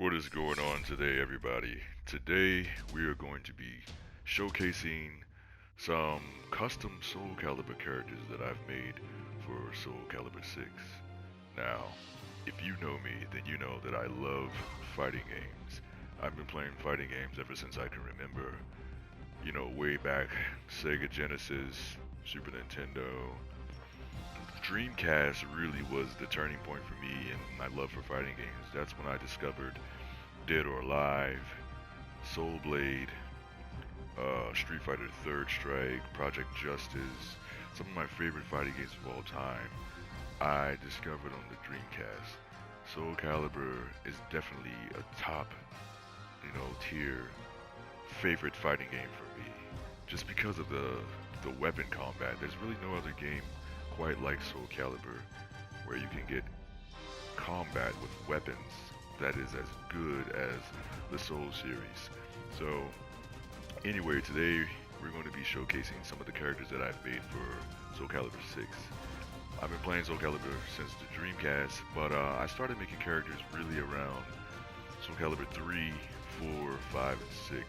What is going on today, everybody? Today we are going to be showcasing some custom Soul Calibur characters that I've made for Soul Calibur 6. Now, if you know me, then you know that I love fighting games. I've been playing fighting games ever since I can remember. You know, way back, Sega Genesis, Super Nintendo. Dreamcast really was the turning point for me and my love for fighting games. That's when I discovered Dead or Alive, Soul Blade, Street Fighter Third Strike, Project Justice, some of my favorite fighting games of all time. I discovered on the Dreamcast. Soul Calibur is definitely a top, tier favorite fighting game for me. Just because of the weapon combat. There's really no other game quite like Soul Calibur, where you can get combat with weapons that is as good as the Soul series. So, anyway, today we're going to be showcasing some of the characters that I've made for Soul Calibur 6. I've been playing Soul Calibur since the Dreamcast, but I started making characters really around Soul Calibur 3, 4, 5, and 6.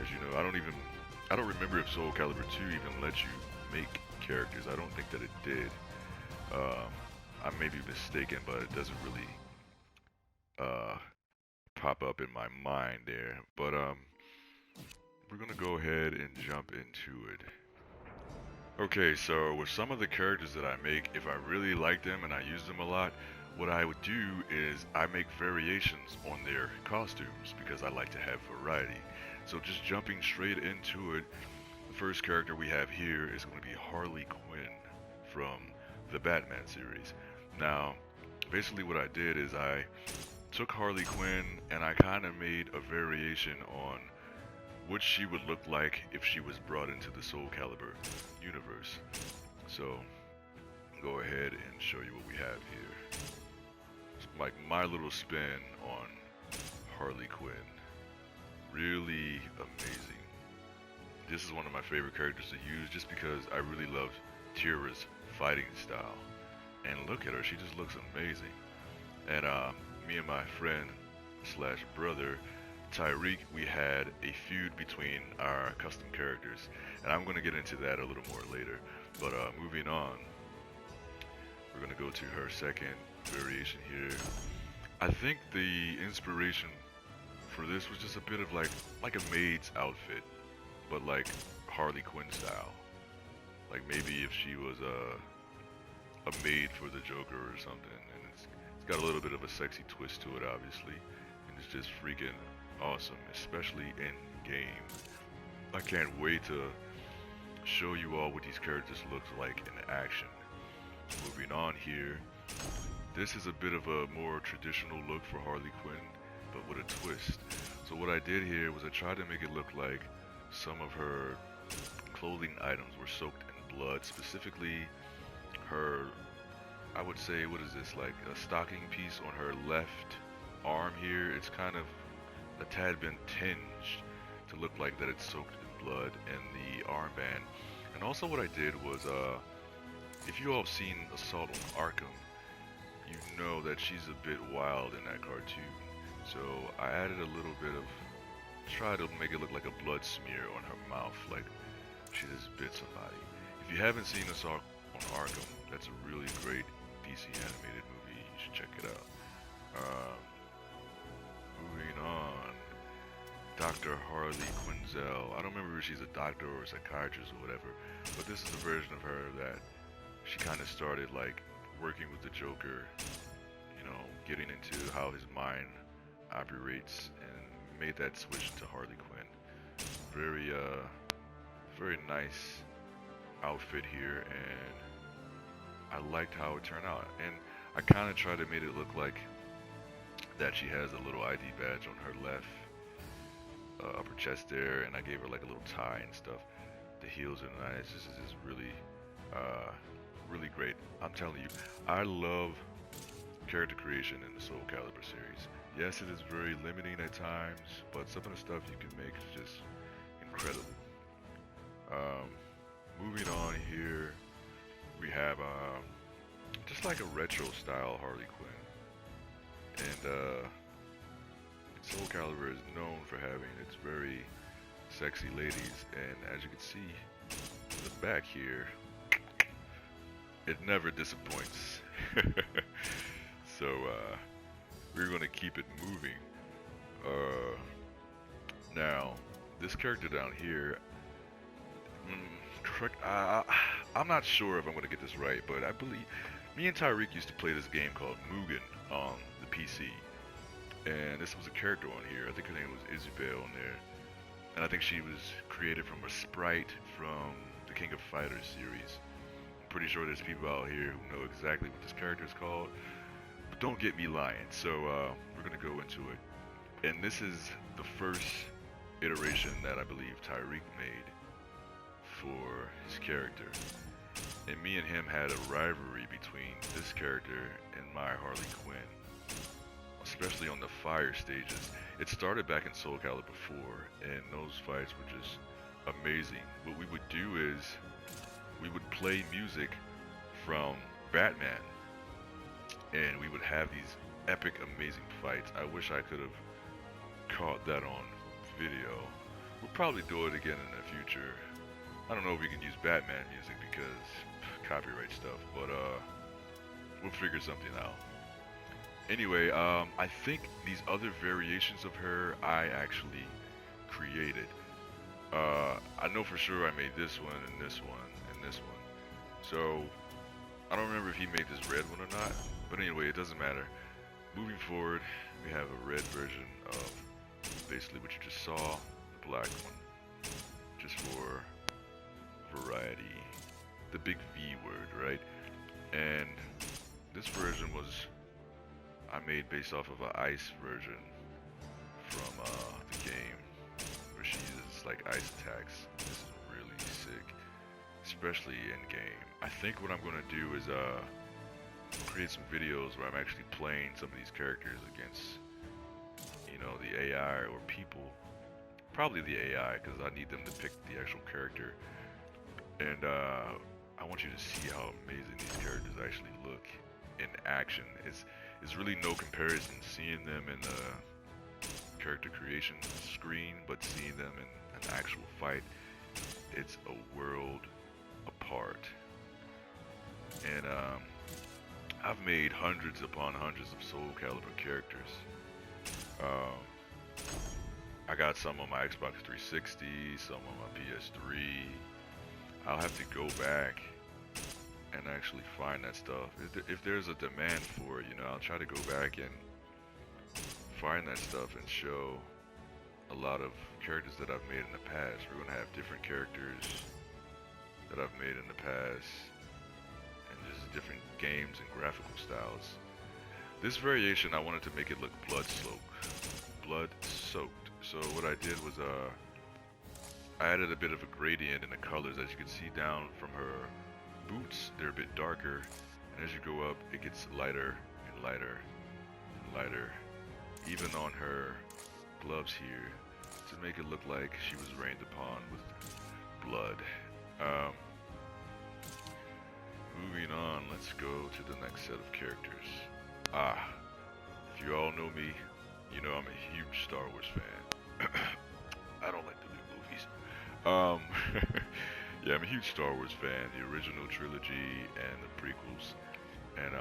As you know, I don't remember if Soul Calibur 2 even let you make characters. I don't think that it did. I may be mistaken, but it doesn't really pop up in my mind there. But we're gonna go ahead and jump into it. Okay, so with some of the characters that I make, if I really like them and I use them a lot, what I would do is I make variations on their costumes because I like to have variety. So just jumping straight into it, the first character we have here is going to be Harley Quinn from the Batman series. Now, basically what I did is I took Harley Quinn and I kind of made a variation on what she would look like if she was brought into the Soul Calibur universe. So, go ahead and show you what we have here. It's like my little spin on Harley Quinn. Really amazing. This is one of my favorite characters to use just because I really love Tira's fighting style. And look at her, she just looks amazing. And me and my friend slash brother Tyreek, we had a feud between our custom characters, and I'm going to get into that a little more later. But moving on, we're going to go to her second variation here. I think the inspiration for this was just a bit of like a maid's outfit, but like Harley Quinn style. Like maybe if she was a maid for the Joker or something, and it's got a little bit of a sexy twist to it, obviously, and it's just freaking awesome, especially in game. I can't wait to show you all what these characters look like in action. Moving on here, this is a bit of a more traditional look for Harley Quinn, but with a twist. So what I did here was I tried to make it look like some of her clothing items were soaked in blood, specifically her, I would say, what is this, like a stocking piece on her left arm here. It's kind of a tad been tinged to look like that it's soaked in blood, and the armband. And also what I did was, if you all have seen Assault on Arkham, you know that she's a bit wild in that cartoon. So I added a little bit of, try to make it look like a blood smear on her mouth, like she just bit somebody. If you haven't seen Assault on Arkham, that's a really great DC animated movie. You should check it out. Moving on, Dr. Harley Quinzel. I don't remember if she's a doctor or a psychiatrist or whatever, but this is the version of her that she kind of started like working with the Joker, getting into how his mind operates, and made that switch to Harley Quinn. Very, very nice outfit here, and I liked how it turned out. And I kind of tried to make it look like that she has a little ID badge on her left upper chest there, and I gave her like a little tie and stuff. The heels are nice. This is just really, really great. I'm telling you, I love character creation in the Soul Calibur series. Yes, it is very limiting at times, but some of the stuff you can make is just incredible. Moving on here, we have just like a retro style Harley Quinn. And Soul Calibur is known for having its very sexy ladies, and as you can see in the back here, it never disappoints. So we're gonna keep it moving. Now this character down here, correct? I'm not sure if I'm gonna get this right, but I believe me and Tyreek used to play this game called Mugen on the PC, and this was a character on here. I think her name was Isabeau on there, and I think she was created from a sprite from the King of Fighters series. I'm pretty sure there's people out here who know exactly what this character is called, but don't get me lying. So we're gonna go into it, and this is the first iteration that I believe Tyreek made for his character. And me and him had a rivalry between this character and my Harley Quinn, especially on the fire stages. It started back in Soul Calibur 4, and those fights were just amazing. What we would do is we would play music from Batman, and we would have these epic, amazing fights. I wish I could have caught that on video. We'll probably do it again in the future. I don't know if we can use Batman music because copyright stuff, but we'll figure something out. Anyway, I think these other variations of her I actually created. I know for sure I made this one and this one and this one. So I don't remember if he made this red one or not, but anyway, it doesn't matter. Moving forward, we have a red version of basically what you just saw, the black one, just for variety. The big V word, right? And this version was I made based off of an ice version from the game, where she uses like ice attacks. This is really sick, especially in game. I think what I'm gonna do is create some videos where I'm actually playing some of these characters against, you know, the AI or people. Probably the AI, because I need them to pick the actual character. And I want you to see how amazing these characters actually look in action. It's really no comparison seeing them in the character creation screen, but seeing them in an actual fight, it's a world apart. And I've made hundreds upon hundreds of Soul Calibur characters. I got some on my Xbox 360, some on my PS3. I'll have to go back and actually find that stuff. If there's a demand for it, you know, I'll try to go back and find that stuff and show a lot of characters that I've made in the past. We're gonna have different characters that I've made in the past, and just different games and graphical styles. This variation, I wanted to make it look blood soaked. So what I did was I added a bit of a gradient in the colors. As you can see down from her boots, they're a bit darker, and as you go up, it gets lighter and lighter and lighter, even on her gloves here, to make it look like she was rained upon with blood. Moving on, let's go to the next set of characters. If you all know me, you know I'm a huge Star Wars fan. I don't like the new movies. Yeah, I'm a huge Star Wars fan, the original trilogy and the prequels. And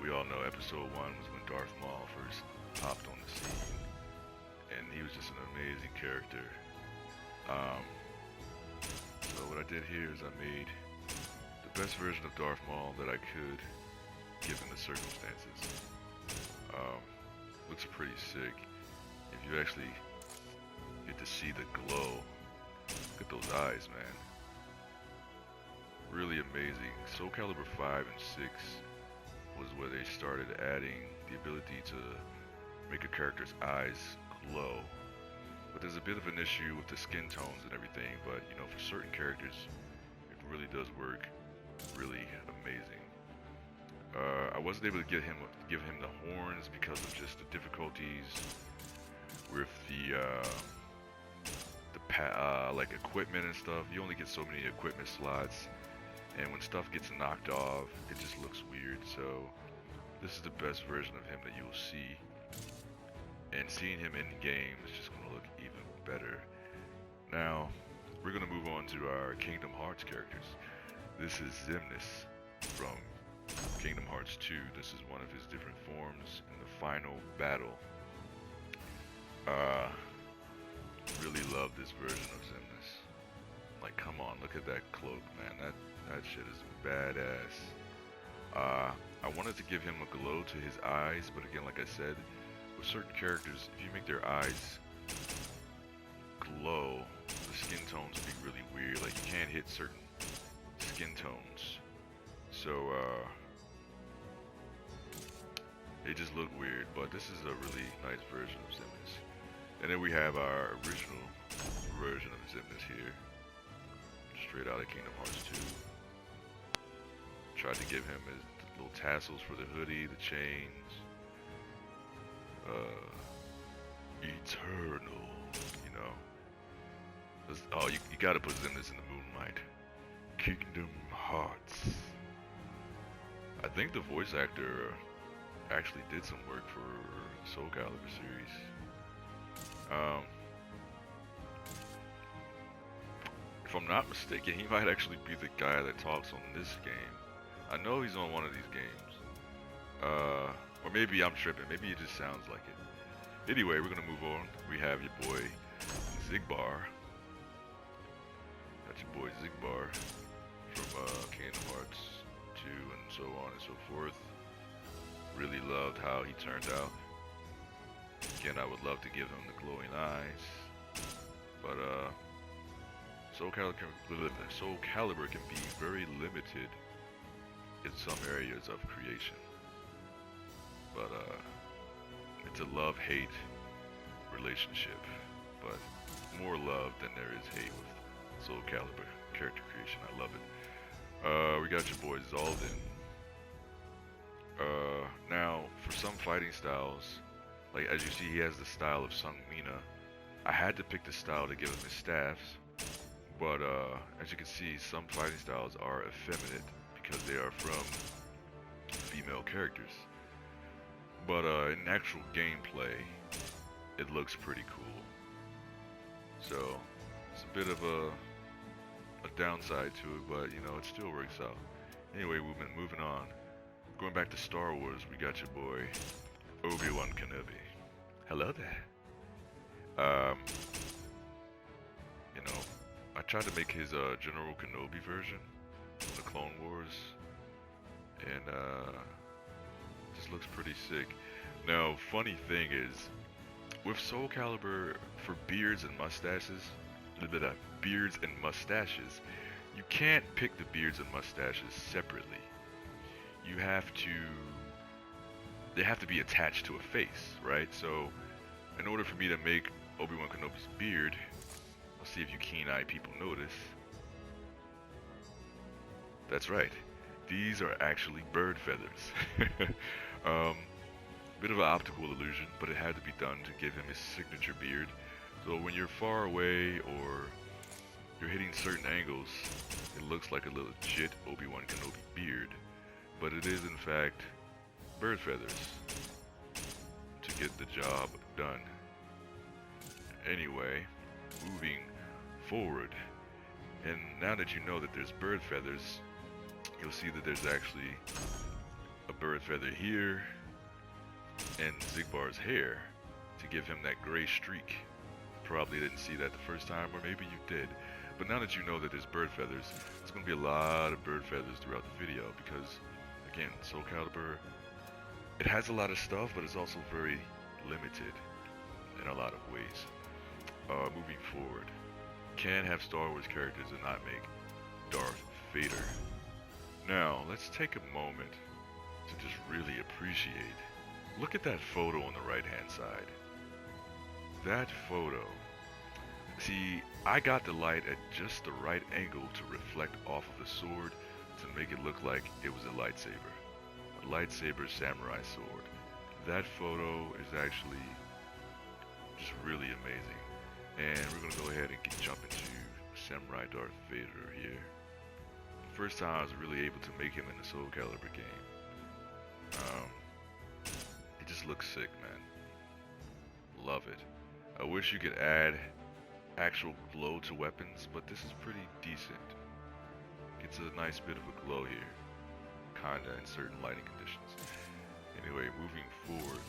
we all know episode 1 was when Darth Maul first popped on the scene. And he was just an amazing character. So what I did here is I made the best version of Darth Maul that I could, given the circumstances. Looks pretty sick. If you actually get to see the glow, look at those eyes, man. Really amazing. Soul Calibur 5 and 6 was where they started adding the ability to make a character's eyes glow. But there's a bit of an issue with the skin tones and everything, but you know, for certain characters, it really does work really amazing. I wasn't able to give him the horns because of just the difficulties with the like equipment and stuff. You only get so many equipment slots, and when stuff gets knocked off, it just looks weird. So this is the best version of him that you will see. and seeing him in game is just going to look even better. Now, we're going to move on to our Kingdom Hearts characters. This is Xemnas from Kingdom Hearts 2. This is one of his different forms in the final battle. Really love this version of Xemnas. Like, come on, look at that cloak, man. That shit is badass. I wanted to give him a glow to his eyes, but again, like I said, with certain characters, if you make their eyes glow, the skin tones will be really weird. Like, you can't hit certain skin tones. So, they just look weird, but this is a really nice version of Xemnas. And then we have our original version of Xemnas here. Straight out of Kingdom Hearts 2. Tried to give him his little tassels for the hoodie, the chains. Eternal, you know. Oh, you gotta put Xemnas in the Moonlight. Kingdom Hearts. I think the voice actor actually did some work for Soul Calibur series. If I'm not mistaken, he might actually be the guy that talks on this game. I know he's on one of these games. Or maybe I'm tripping. Maybe it just sounds like it. Anyway, we're gonna move on. We have your boy Xigbar. That's your boy Xigbar from Kingdom Hearts 2 and so on and so forth. Really loved how he turned out. Again, I would love to give him the glowing eyes, but Soul Calibur can be very limited in some areas of creation. But it's a love-hate relationship, but more love than there is hate with Soul Calibur character creation. I love it. We got your boy Xaldin. Now, for some fighting styles, like as you see, he has the style of Namine. I had to pick the style to give him his staffs, but as you can see, some fighting styles are effeminate because they are from female characters. But in actual gameplay, it looks pretty cool. So it's a bit of a downside to it, but you know, it still works out. Anyway, we've been moving on. Going back to Star Wars, we got your boy Obi-Wan Kenobi. Hello there. You know, I tried to make his General Kenobi version from the Clone Wars, and just looks pretty sick. Now, funny thing is, with Soul Calibur for beards and mustaches, you can't pick the beards and mustaches separately. You have to, they have to be attached to a face, right? So, in order for me to make Obi-Wan Kenobi's beard, let's see if you keen-eyed people notice. That's right. These are actually bird feathers. Bit of an optical illusion, but it had to be done to give him his signature beard. So when you're far away or you're hitting certain angles, it looks like a legit Obi-Wan Kenobi beard. But it is in fact bird feathers to get the job done. Anyway, moving forward, and now that you know that there's bird feathers, you'll see that there's actually a bird feather here and Xigbar's hair to give him that gray streak. Probably didn't see that the first time, or maybe you did. But now that you know that there's bird feathers, there's going to be a lot of bird feathers throughout the video because, again, Soul Calibur, it has a lot of stuff, but it's also very limited in a lot of ways. Moving forward, can have Star Wars characters and not make Darth Vader. Now, let's take a moment to just really appreciate. Look at that photo on the right-hand side. That photo. See, I got the light at just the right angle to reflect off of the sword to make it look like it was a lightsaber. A lightsaber samurai sword. That photo is actually just really amazing. And we're going to go ahead and jump into Samurai Darth Vader here. First time I was really able to make him in the Soul Calibur game. It just looks sick, man. Love it. I wish you could add actual glow to weapons, but this is pretty decent. Gets a nice bit of a glow here. Kinda in certain lighting conditions. Anyway, moving forward.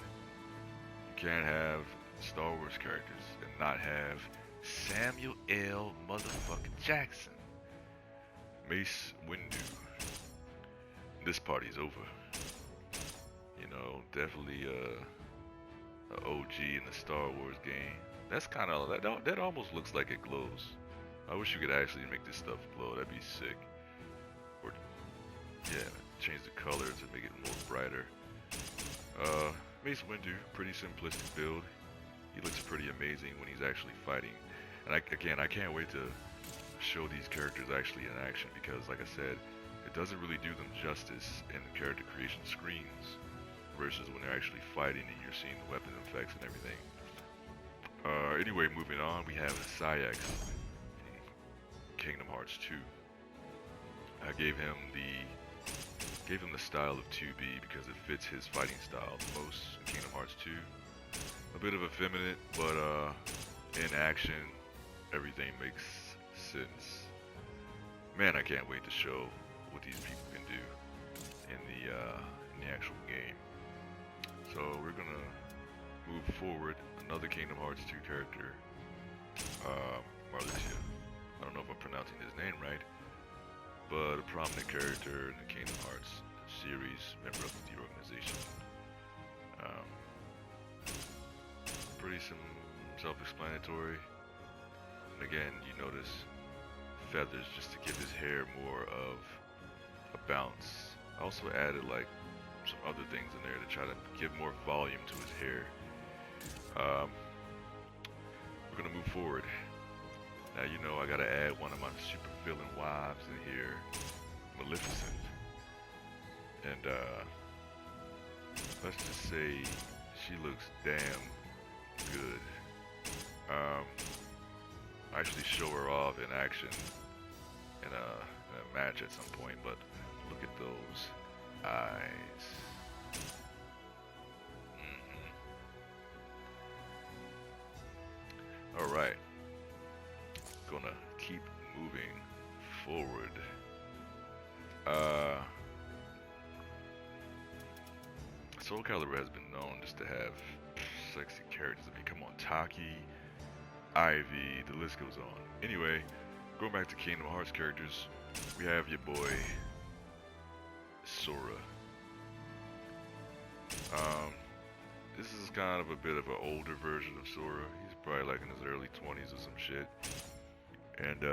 You can't have Star Wars characters and not have Samuel L. motherfucking Jackson. Mace Windu. This party's over. You know, definitely a OG in the Star Wars game. That's kind of that almost looks like it glows. I wish you could actually make this stuff glow. That'd be sick. Or yeah, change the color to make it more brighter. Mace Windu, pretty simplistic build. He looks pretty amazing when he's actually fighting. And I can't wait to show these characters actually in action because, like I said, it doesn't really do them justice in the character creation screens versus when they're actually fighting and you're seeing the weapon effects and everything. Anyway, moving on, we have Saix from Kingdom Hearts 2. I gave him the style of 2B because it fits his fighting style the most in Kingdom Hearts 2. A bit of effeminate, but in action, everything makes sense. Man, I can't wait to show what these people can do in the actual game. So we're gonna move forward. Another Kingdom Hearts 2 character, Marluxia. I don't know if I'm pronouncing his name right, but a prominent character in the Kingdom Hearts series, member of the organization. Pretty self-explanatory. And again, you notice feathers just to give his hair more of a bounce. I also added like some other things in there to try to give more volume to his hair. We're gonna move forward. Now you know I gotta add one of my super villain wives in here, Maleficent. And let's just say she looks damn good. Actually show her off in action in a match at some point, but look at those eyes. Alright, gonna keep moving forward. Soul Calibur has been known just to have sexy characters. I mean, come on, Taki, Ivy, the list goes on. Anyway, going back to Kingdom Hearts characters, we have your boy Sora. This is kind of a bit of an older version of Sora. He's probably like in his early 20s or some shit. And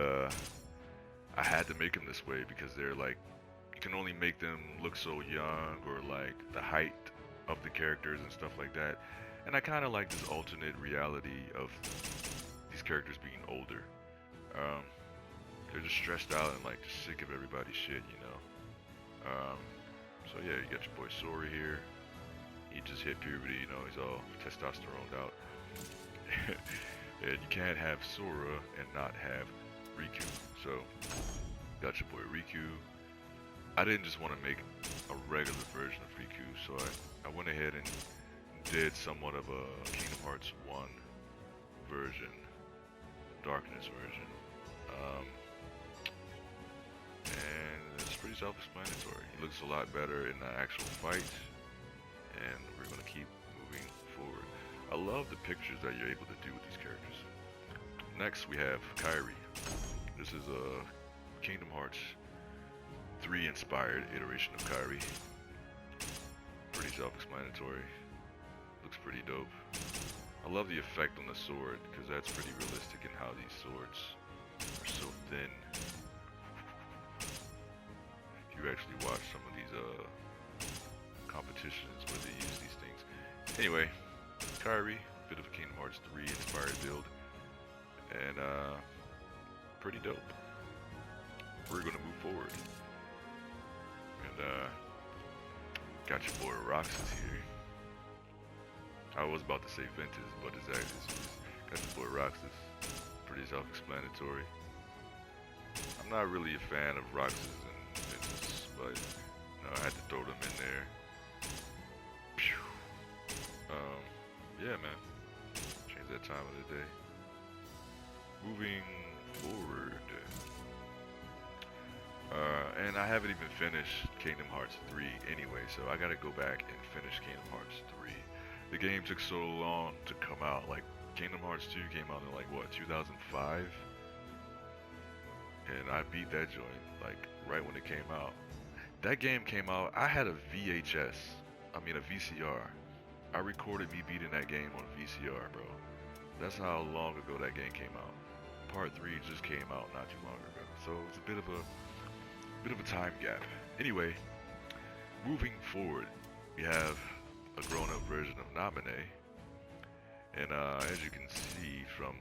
I had to make him this way because they're like, you can only make them look so young or like the height of the characters and stuff like that. And I kind of like this alternate reality of these characters being older. They're just stressed out and like just sick of everybody's shit, you know. So yeah, you got your boy Sora here. He just hit puberty, you know, he's all testosteroned out. And you can't have Sora and not have Riku. So, got your boy Riku. I didn't just want to make a regular version of Riku, so I went ahead and did somewhat of a Kingdom Hearts 1 version, Darkness version. And it's pretty self-explanatory. He looks a lot better in the actual fight, and we're going to keep moving forward. I love the pictures that you're able to do with these characters. Next we have Kairi. This is a Kingdom Hearts 3 inspired iteration of Kairi. Pretty self-explanatory. Looks pretty dope. I love the effect on the sword because that's pretty realistic in how these swords are so thin. If you actually watch some of these competitions where they use these things. Anyway, Kairi, bit of a Kingdom Hearts 3 inspired build, and pretty dope. We're gonna move forward, and got your boy Roxas here. I was about to say Ventus, but it's actually got your boy Roxas. Pretty self-explanatory. I'm not really a fan of Roxas and Ventus, but you know, I had to throw them in there. Yeah, man. It's that time of the day. Moving forward. And I haven't even finished Kingdom Hearts 3 anyway, so I gotta go back and finish Kingdom Hearts 3. The game took so long to come out. Like, Kingdom Hearts 2 came out in like, what, 2005? And I beat that joint, like, right when it came out. That game came out, I had a VCR. I recorded me beating that game on VCR, bro. That's how long ago that game came out. Part 3 just came out not too long ago. So it's a bit of a time gap. Anyway, moving forward, we have a grown-up version of Namine. And as you can see from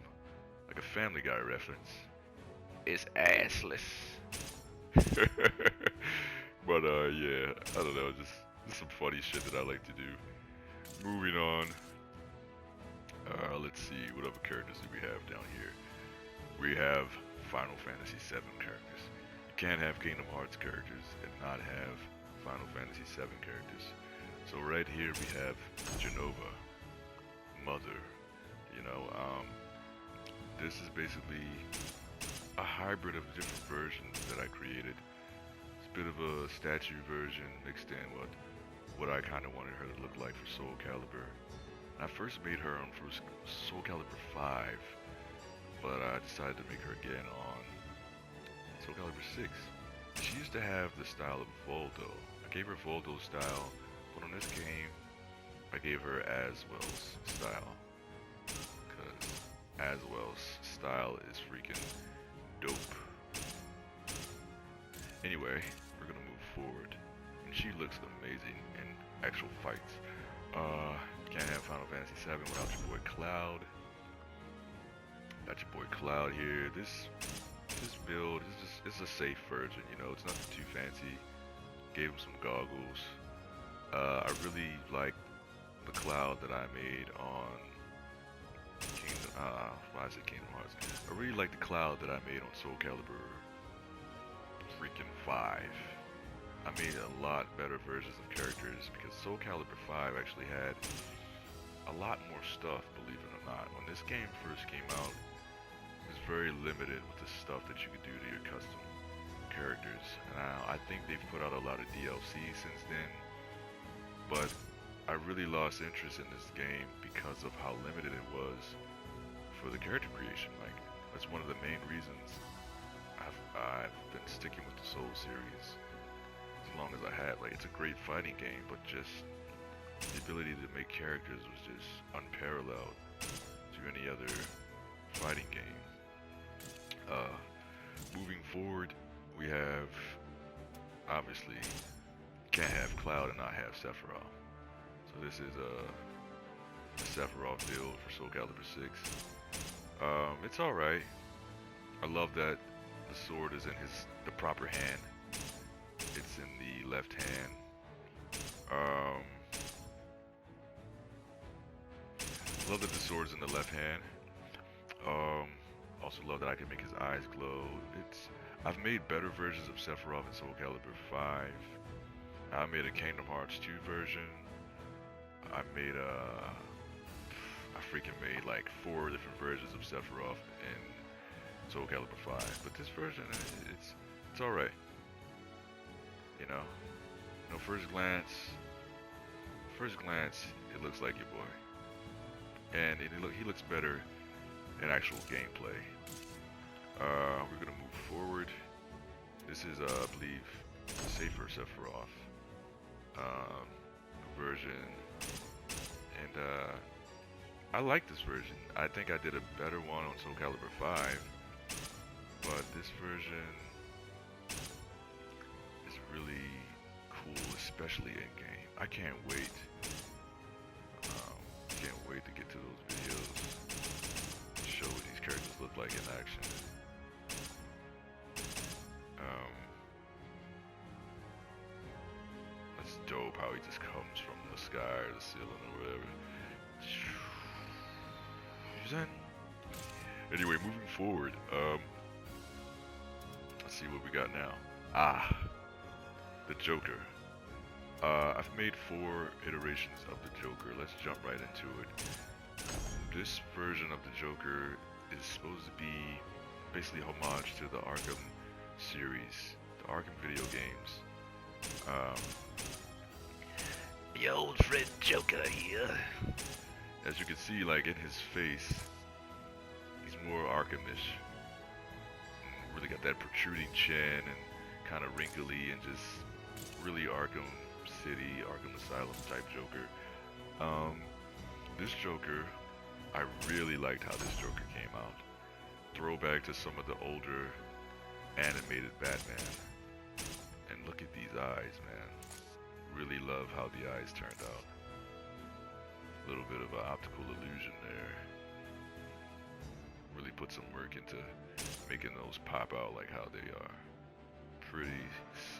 like a Family Guy reference, it's assless. But yeah, I don't know, just some funny shit that I like to do. Moving on. Let's see, what other characters do we have down here? We have Final Fantasy VII characters. You can't have Kingdom Hearts characters and not have Final Fantasy VII characters. So right here we have Jenova, Mother. You know, this is basically a hybrid of different versions that I created. It's a bit of a statue version mixed in what I kind of wanted her to look like for Soul Calibur. I first made her on for Soul Calibur 5, but I decided to make her again on Soul Calibur 6. She used to have the style of Voldo. I gave her Voldo's style, but on this game, I gave her Aswell's style. Because Aswell's style is freaking dope. Anyway, we're gonna move forward. And she looks amazing in actual fights. Can't have Final Fantasy VII without your boy Cloud. Got your boy Cloud here. This build is it's a safe version, you know, it's nothing too fancy. Gave him some goggles. I really like the Cloud that I made on Kingdom Hearts. I really like the Cloud that I made on Soul Calibur freaking 5. I made a lot better versions of characters because Soul Calibur 5 actually had a lot more stuff, believe it or not. When this game first came out, it was very limited with the stuff that you could do to your custom characters. Now, I think they've put out a lot of DLC since then, but I really lost interest in this game because of how limited it was for the character creation. Like, that's one of the main reasons I've been sticking with the Soul series as long as I have. Like, it's a great fighting game, but just the ability to make characters was just unparalleled to any other fighting game. Moving forward, we have, obviously, can't have Cloud and not have Sephiroth. So this is a Sephiroth build for Soul Calibur 6. It's alright. I love that the sword is in the proper hand. It's in the left hand. Love that the sword's in the left hand. Also love that I can make his eyes glow. I've made better versions of Sephiroth in Soul Calibur 5. I made a Kingdom Hearts 2 version. I freaking made like 4 different versions of Sephiroth in Soul Calibur 5. But this version, it's alright. You know, first glance, it looks like your boy. And he looks better in actual gameplay. We're gonna move forward. This is, I believe, a safer Sephiroth version, and I like this version. I think I did a better one on Soul Calibur 5, but this version is really cool, especially in game. I can't wait. Can't wait to get to those videos to show what these characters look like in action. That's dope how he just comes from the sky or the ceiling or whatever. Anyway, moving forward, let's see what we got now. The Joker. I've made 4 iterations of the Joker. Let's jump right into it. this version of the Joker is supposed to be basically homage to the Arkham series, the Arkham video games. The old friend Joker here. As you can see, like in his face, he's more Arkhamish. Really got that protruding chin and kind of wrinkly and just really Arkham City, Arkham Asylum type Joker. This Joker, I really liked how this Joker came out. Throwback to some of the older animated Batman. And look at these eyes, man. Really love how the eyes turned out. A little bit of an optical illusion there. Really put some work into making those pop out like how they are. Pretty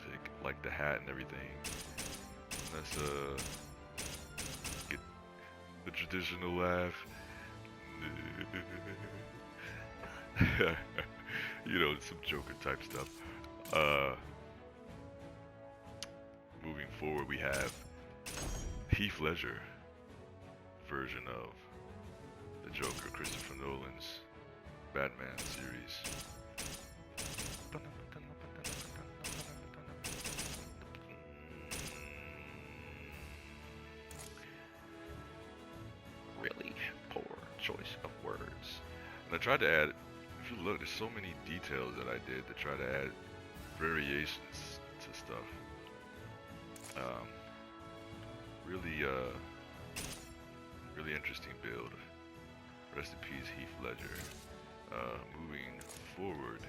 sick, like the hat and everything. Let's get the traditional laugh. You know, some Joker type stuff. Moving forward, we have Heath Ledger version of the Joker, Christopher Nolan's Batman series. Really poor choice of words. And I tried to add, if you look, there's so many details that I did to try to add variations to stuff. Really interesting build. Rest in peace, Heath Ledger. Moving forward,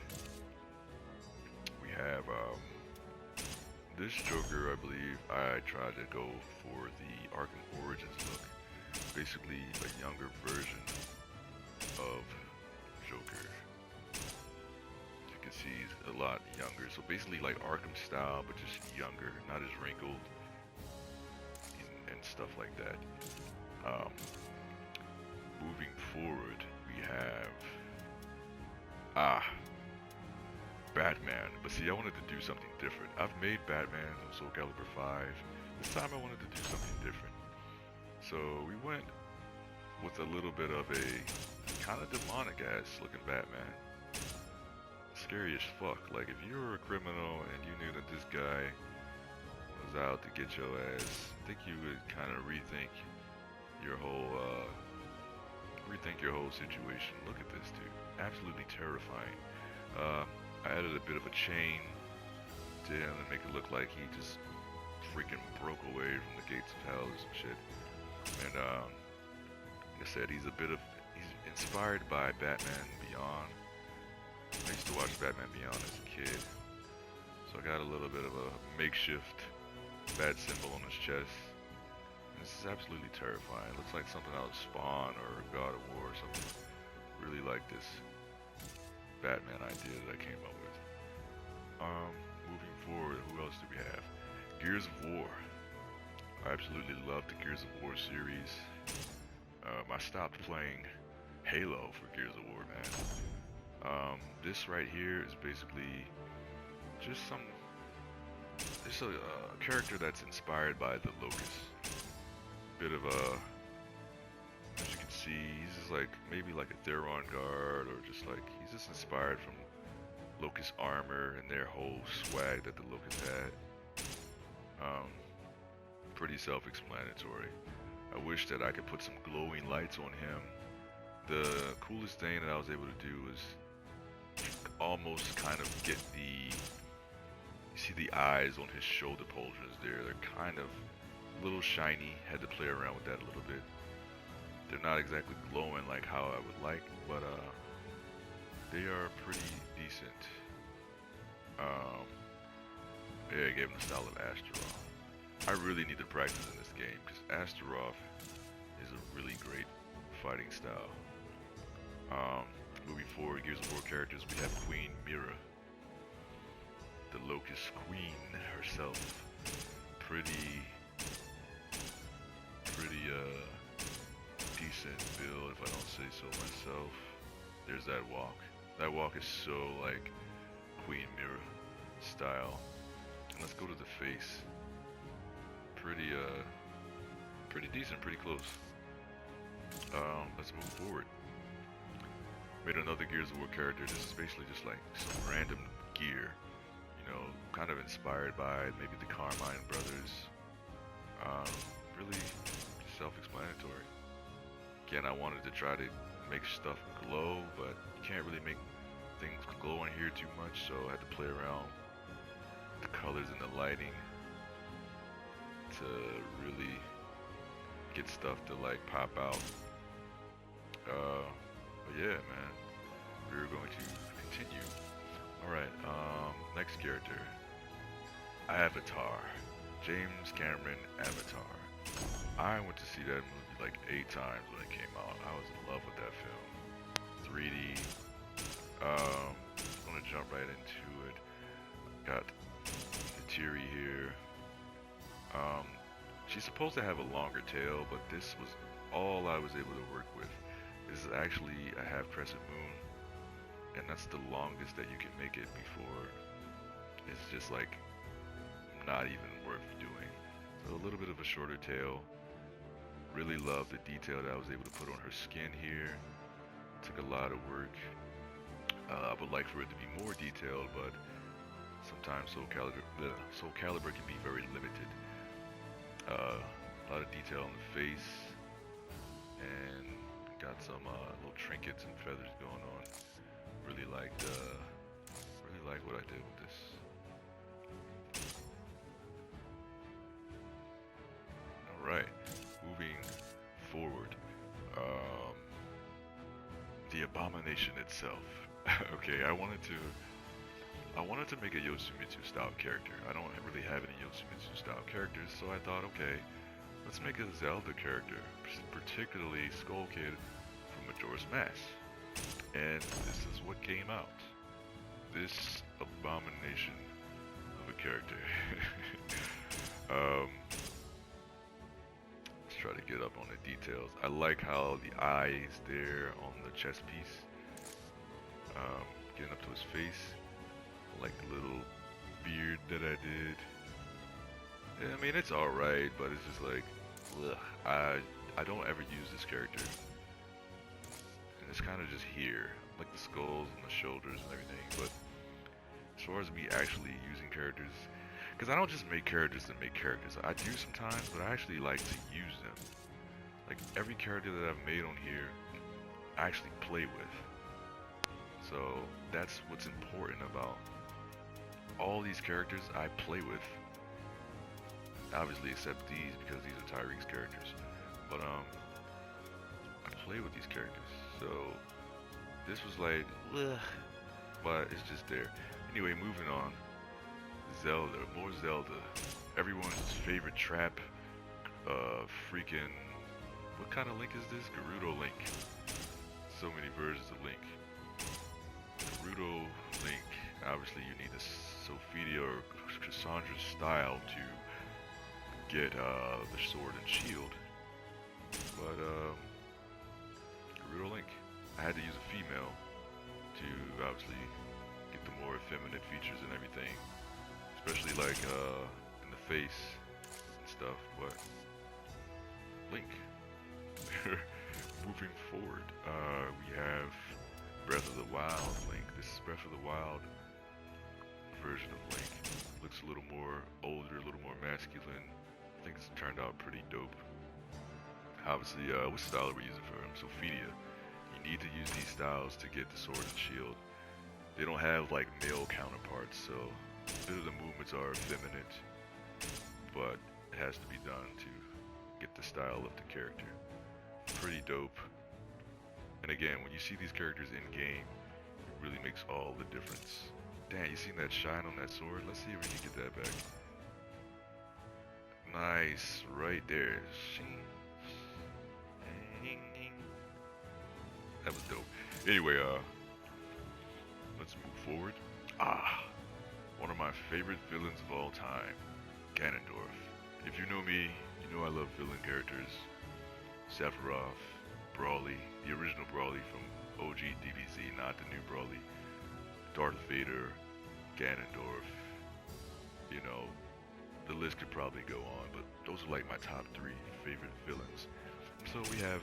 we have this Joker. I believe I tried to go for the Arkham Origins look, basically a younger version of Joker. You can see he's a lot younger, so basically like Arkham style, but just younger, not as wrinkled and stuff like that. Moving forward, we have Batman. But see, I wanted to do something different. I've made Batman on Soul Calibur 5. This time I wanted to do something different. So we went with a little bit of a kind of demonic ass looking Batman. Scary as fuck. Like if you were a criminal and you knew that this guy was out to get your ass, I think you would kind of rethink your whole situation. Look at this dude. Absolutely terrifying. I added a bit of a chain to him to make it look like he just freaking broke away from the gates of hell or some shit. And like I said, he's inspired by Batman Beyond. I used to watch Batman Beyond as a kid, so I got a little bit of a makeshift bat symbol on his chest. And this is absolutely terrifying. It looks like something out of Spawn or God of War or something. Really like this Batman idea that I came up with. Moving forward, who else do we have? Gears of War. I absolutely love the Gears of War series. I stopped playing Halo for Gears of War, man. This right here is basically just a character that's inspired by the Locust. Bit of a, as you can see, he's just like maybe like a Theron guard, or just like he's just inspired from Locust armor and their whole swag that the Locust had. Pretty self-explanatory. I wish that I could put some glowing lights on him. The coolest thing that I was able to do was almost kind of get you see the eyes on his shoulder pauldrons there. They're kind of a little shiny. Had to play around with that a little bit. They're not exactly glowing like how I would like, but they are pretty decent. Yeah, I gave him the style of Astaroth. I really need to practice in this game because Astaroth is a really great fighting style. Moving forward, Gears of War characters, we have Queen Myrrah, the Locust Queen herself. Pretty decent build, if I don't say so myself. There's that walk. That walk is so like Queen Myrrah style. And let's go to the face. Pretty decent, pretty close. let's move forward. Made another Gears of War character. This is basically just like some random gear, you know, kind of inspired by maybe the Carmine brothers. Really self-explanatory. Again, I wanted to try to make stuff glow, but you can't really make things glow in here too much, so I had to play around with the colors and the lighting to really get stuff to like pop out. But yeah, man, we're going to continue. Alright, next character. Avatar. James Cameron Avatar. I went to see that movie like 8 times when it came out. I was in love with that film. 3D. I'm gonna jump right into it. Got Neytiri here. She's supposed to have a longer tail, but this was all I was able to work with. This is actually a half crescent moon, and that's the longest that you can make it before. It's just like not even worth doing. So a little bit of a shorter tail. Really love the detail that I was able to put on her skin here. Took a lot of work. I would like for it to be more detailed, but sometimes Soul Calibur can be very limited. A lot of detail on the face, and got some little trinkets and feathers going on. Really liked what I did with this. All right, moving forward. The abomination itself. Okay, I wanted to make a Yoshimitsu style character. I don't really have any Yoshimitsu style characters, so I thought, okay, let's make a Zelda character, particularly Skull Kid from Majora's Mask. And this is what came out. This abomination of a character. Let's try to get up on the details. I like how the eye is there on the chest piece. Getting up to his face. I like the little beard that I did. Yeah, I mean, it's alright, but it's just like, ugh, I don't ever use this character. And it's kind of just here, like the skulls and the shoulders and everything. But as far as me actually using characters, because I don't just make characters to make characters. I do sometimes, but I actually like to use them. Like every character that I've made on here, I actually play with. So that's what's important about all these characters I play with. Obviously except these, because these are Tyreek's characters. But I play with these characters. So this was like, ugh, but it's just there. Anyway, moving on. Zelda, more Zelda. Everyone's favorite trap. Freaking, what kind of Link is this? Gerudo Link. So many versions of Link. Gerudo Link. Obviously, you need the Sophia or Cassandra style to get the sword and shield. But Gerudo Link. I had to use a female to obviously get the more effeminate features and everything. Especially like in the face and stuff, but Link. Moving forward, we have Breath of the Wild Link. This is Breath of the Wild version of Link. Looks a little more older, a little more masculine. I think it's turned out pretty dope. Obviously, what style are we using for him? Sophia. You need to use these styles to get the sword and shield. They don't have like male counterparts, so a bit of the movements are effeminate, but it has to be done to get the style of the character. Pretty dope. And again, when you see these characters in game, it really makes all the difference. Damn, you seen that shine on that sword? Let's see if we can get that back. Nice, right there. That was dope. Anyway, let's move forward. One of my favorite villains of all time, Ganondorf. If you know me, you know I love villain characters. Sephiroth, Brawly, the original Brawly from OG DBZ, not the new Brawly. Darth Vader, Ganondorf. You know, the list could probably go on, but those are like my top 3 favorite villains. So we have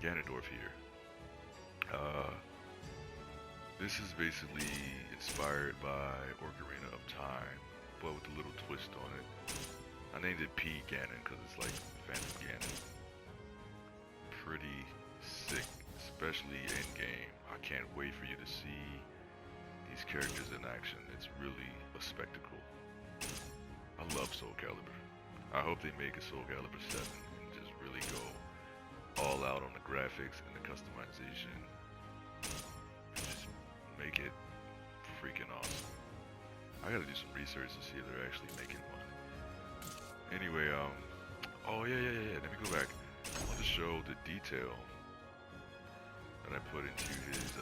Ganondorf here. This is basically inspired by Ocarina of Time, but with a little twist on it. I named it P Ganon because it's like Phantom Ganon. Pretty sick, especially in game. I can't wait for you to see these characters in action. It's really a spectacle. I love Soul Calibur. I hope they make a Soul Calibur 7 and just really go all out on the graphics and the customization. Just make it freaking awesome. I gotta do some research to see if they're actually making one. Anyway, oh yeah, let me go back. I want to show the detail that I put into his,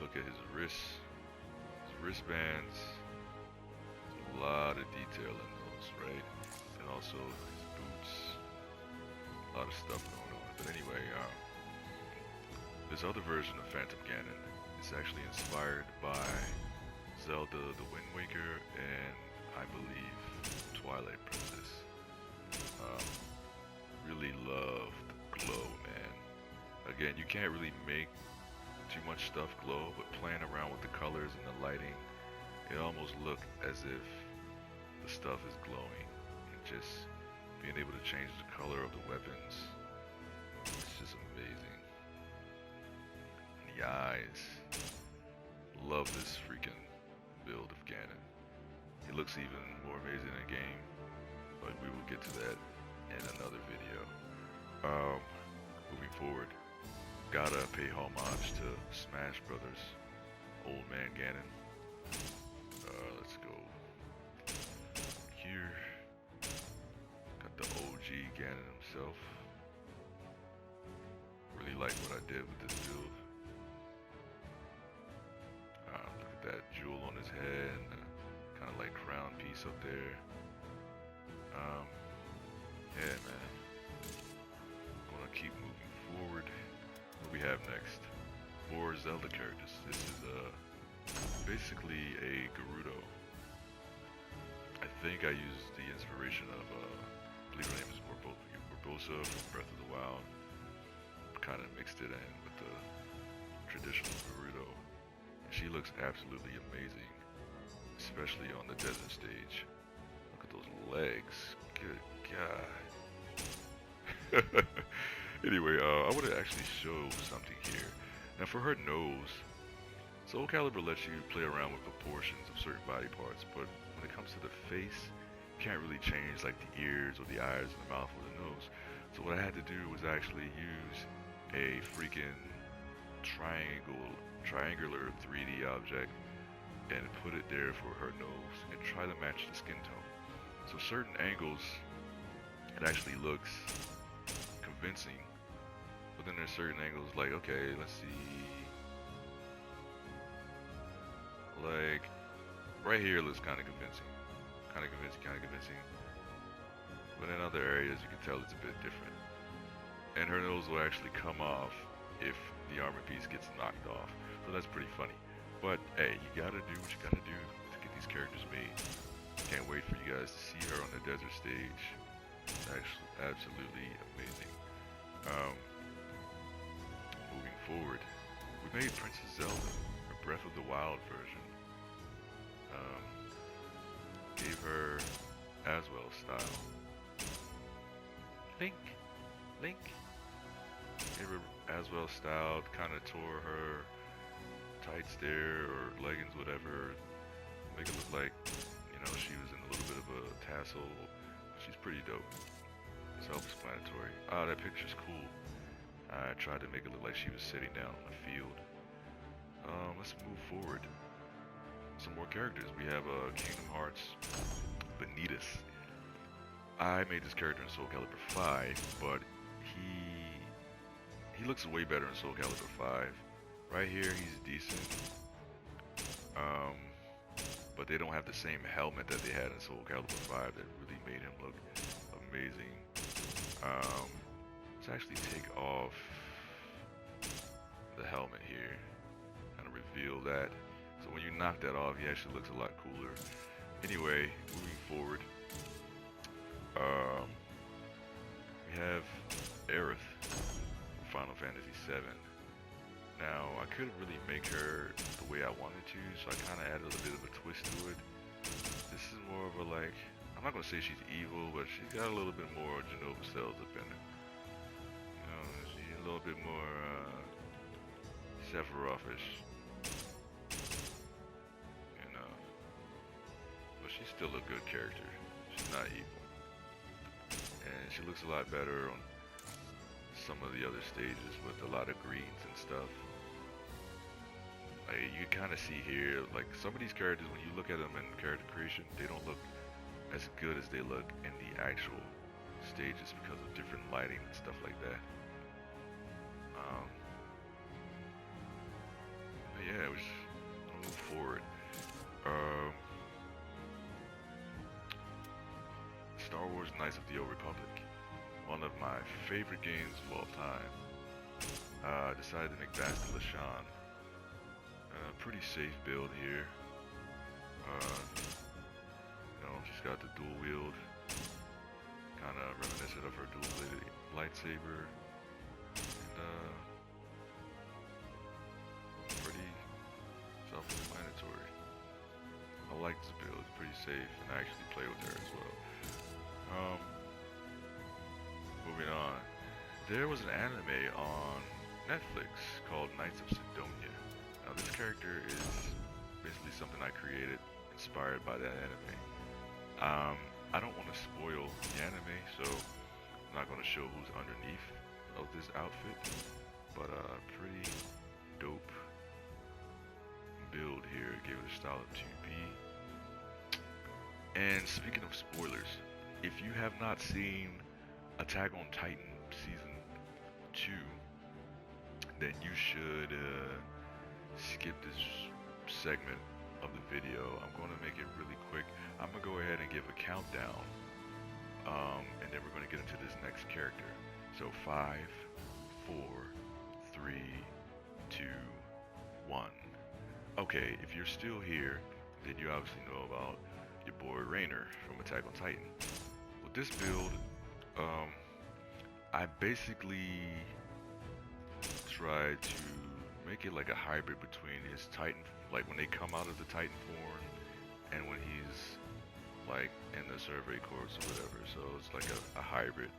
look at his wrists, his wristbands. There's a lot of detail in those, right? And also his boots. A lot of stuff going on. But anyway, this other version of Phantom Ganon is actually inspired by Zelda the Wind Waker and I believe Twilight Princess. Really loved glow, man. Again, you can't really make too much stuff glow, but playing around with the colors and the lighting, it almost looked as if the stuff is glowing. And just being able to change the color of the weapons, it's just amazing. And the eyes. Love this freaking build of Ganon. It looks even more amazing in game, but we will get to that in another video. Moving forward, gotta pay homage to Smash Brothers, Old Man Ganon. Let's go here. Got the OG Ganon himself. Really like what I did with this build. Look at that jewel on his head, and kind of like crown piece up there. Yeah, man. Gonna keep moving forward. What we have next? More Zelda characters. This is basically a Gerudo. I think I used the inspiration of I believe her name is Urbosa from Breath of the Wild. Kind of mixed it in with the traditional Gerudo. And she looks absolutely amazing, especially on the desert stage. Look at those legs. Good God. Anyway, I want to actually show something here. Now for her nose, Soul Calibur lets you play around with proportions of certain body parts, but when it comes to the face, you can't really change like the ears or the eyes or the mouth or the nose. So what I had to do was actually use a freaking triangular 3D object and put it there for her nose and try to match the skin tone. So certain angles, it actually looks convincing, but then there's certain angles like, okay, let's see, like right here looks kind of convincing, but in other areas you can tell it's a bit different, and her nose will actually come off if the armor piece gets knocked off, so that's pretty funny. But hey, you gotta do what you gotta do to get these characters made. Can't wait for you guys to see her on the desert stage. It's actually absolutely amazing. Moving forward, we made Princess Zelda, a Breath of the Wild version. Gave her Aswell style. Link. Gave her Aswell style, kind of tore her tights there, or leggings, whatever. Make it look like, you know, she was in a little bit of a tassel. She's pretty dope. Self-explanatory. Ah, that picture's cool. I tried to make it look like she was sitting down on the field. Let's move forward. Some more characters. We have Kingdom Hearts Vanitas. I made this character in Soul Calibur 5, but he looks way better in Soul Calibur 5. Right here, he's decent. But they don't have the same helmet that they had in Soul Calibur 5 that really made him look amazing. Let's actually take off the helmet here, kind of reveal that. So when you knock that off, he actually looks a lot cooler. Anyway, moving forward, we have Aerith from Final Fantasy VII. Now, I couldn't really make her the way I wanted to, so I kind of added a little bit of a twist to it. This is more of a like, I'm not going to say she's evil, but she's got a little bit more Jenova cells up in it. You know, she's a little bit more Sephiroth-ish. You know, but she's still a good character. She's not evil. And she looks a lot better on some of the other stages with a lot of greens and stuff. Like, you kind of see here, like some of these characters, when you look at them in character creation, they don't look as good as they look in the actual stages because of different lighting and stuff like that. But yeah, it was, I'll move forward. Star Wars Knights of the Old Republic, one of my favorite games of all time. Decided to make Bastila Shan. Pretty safe build here. You know, she's got the dual wield, kind of reminiscent of her dual-bladed lightsaber, and pretty self-explanatory. I like this build; it's pretty safe, and I actually play with her as well. Moving on, there was an anime on Netflix called Knights of Sidonia. Now this character is basically something I created inspired by that anime. I don't want to spoil the anime, so I'm not going to show who's underneath of this outfit, but pretty dope build here. Gave it a style of 2B. And speaking of spoilers, if you have not seen Attack on Titan Season 2, then you should skip this segment of the video. I'm going to make it really quick. I'm going to go ahead and give a countdown, and then we're going to get into this next character. So 5, 4, 3, 2, 1. Okay, if you're still here, then you obviously know about your boy Reiner from Attack on Titan. With this build, I basically tried to make it like a hybrid between his Titan, like when they come out of the Titan form, and when he's like in the Survey Corps or whatever. So it's like a hybrid.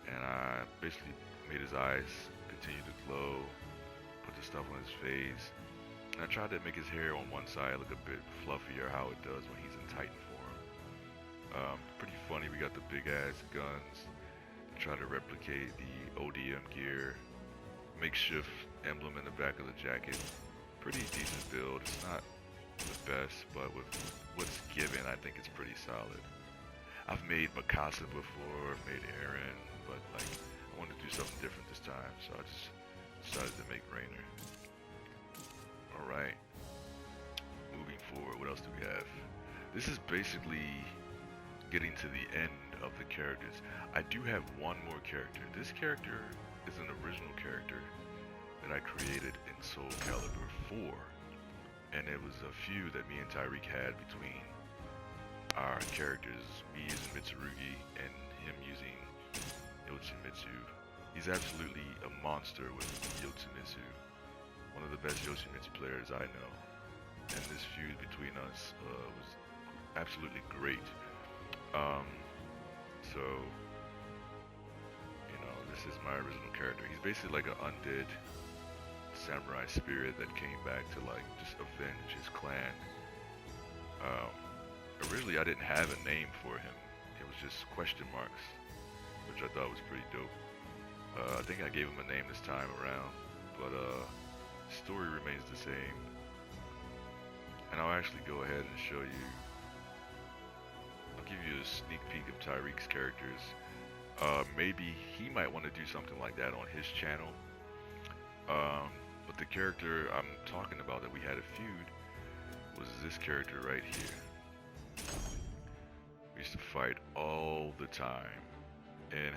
And I basically made his eyes continue to glow, put the stuff on his face, and I tried to make his hair on one side look a bit fluffier, how it does when he's in Titan form. Pretty funny. We got the big ass guns. Try to replicate the ODM gear. Makeshift emblem in the back of the jacket. Pretty decent build. It's not the best, but with what's given, I think it's pretty solid. I've made Mikasa before, made Eren, but like I wanted to do something different this time, so I just decided to make Reiner. Alright. Moving forward, what else do we have? This is basically getting to the end of the characters. I do have one more character. This character is an original character that I created in Soul Calibur 4, and it was a feud that me and Tyreek had between our characters, me using Mitsurugi and him using Yoshimitsu. He's absolutely a monster with Yoshimitsu, one of the best Yoshimitsu players I know, and this feud between us was absolutely great. So, you know, this is my original character. He's basically like an undead samurai spirit that came back to like just avenge his clan. Originally I didn't have a name for him. It was just question marks, which I thought was pretty dope. I think I gave him a name this time around, but story remains the same. And I'll actually go ahead and show you. I'll give you a sneak peek of Tyreek's characters. Maybe he might want to do something like that on his channel. But the character I'm talking about that we had a feud was this character right here. We used to fight all the time. And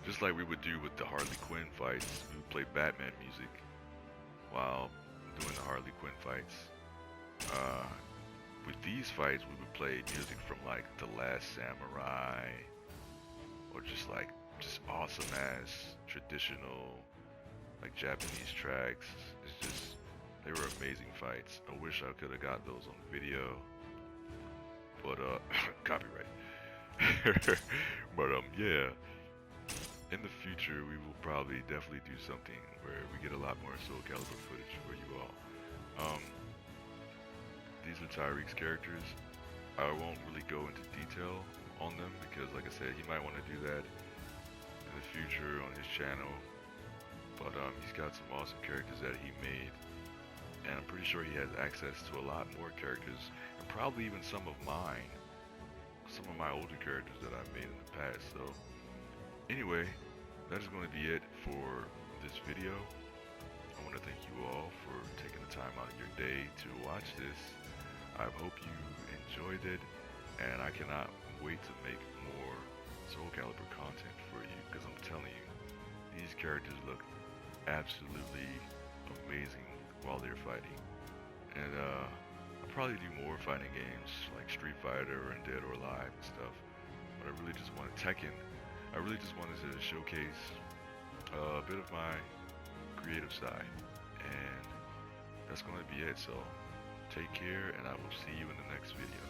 just like we would do with the Harley Quinn fights, we would play Batman music while doing the Harley Quinn fights. With these fights, we would play music from like The Last Samurai, or just like just awesome ass traditional like Japanese tracks. It's just, they were amazing fights. I wish I could have got those on video, but copyright. But yeah, in the future we will probably definitely do something where we get a lot more Soul Calibur footage for you all. These are Tyreek's characters. I won't really go into detail on them because, like I said, he might want to do that in the future on his channel. But he's got some awesome characters that he made, and I'm pretty sure he has access to a lot more characters, and probably even some of mine, some of my older characters that I've made in the past. So anyway, that is going to be it for this video. I want to thank you all for taking the time out of your day to watch this. I hope you enjoyed it, and I cannot wait to make more Soul Calibur content for you, because I'm telling you, these characters look absolutely amazing while they're fighting. And I'll probably do more fighting games like Street Fighter and Dead or Alive and stuff, but I really just wanted Tekken. I really just wanted to showcase a bit of my creative side, and that's going to be it. So take care, and I will see you in the next video.